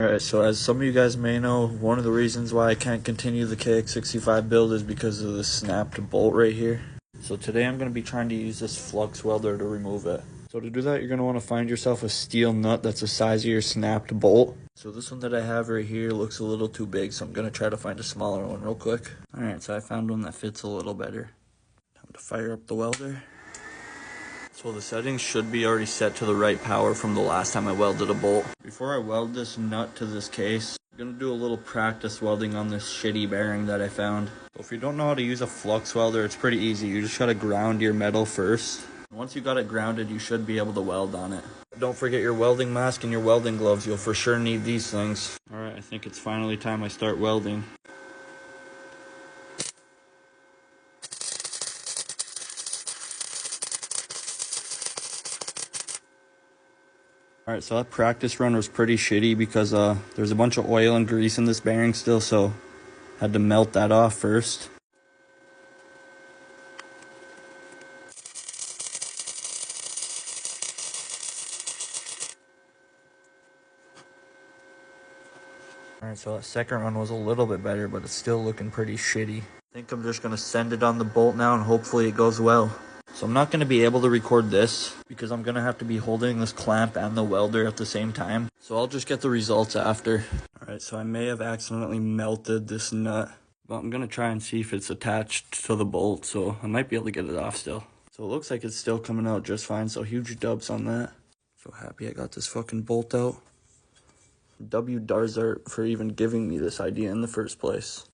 Alright, so as some of you guys may know, one of the reasons why I can't continue the KX65 build is because of the snapped bolt right here. So today I'm going to be trying to use this flux welder to remove it. So to do that, you're going to want to find yourself a steel nut that's the size of your snapped bolt. So this one that I have right here looks a little too big, so I'm going to try to find a smaller one real quick. Alright, so I found one that fits a little better. Time to fire up the welder. So the settings should be already set to the right power from the last time I welded a bolt. Before I weld this nut to this case, I'm going to do a little practice welding on this shitty bearing that I found. So if you don't know how to use a flux welder, it's pretty easy. You just got to ground your metal first. Once you got it grounded, you should be able to weld on it. Don't forget your welding mask and your welding gloves. You'll for sure need these things. Alright, I think it's finally time I start welding. Alright, so that practice run was pretty shitty because there's a bunch of oil and grease in this bearing still, so had to melt that off first. Alright, so that second run was a little bit better, but it's still looking pretty shitty. I think I'm just going to send it on the bolt now and hopefully it goes well. So I'm not going to be able to record this because I'm going to have to be holding this clamp and the welder at the same time. So I'll just get the results after. Alright, so I may have accidentally melted this nut, but I'm going to try and see if it's attached to the bolt, so I might be able to get it off still. So it looks like it's still coming out just fine, so huge dubs on that. So happy I got this fucking bolt out. W Darzart for even giving me this idea in the first place.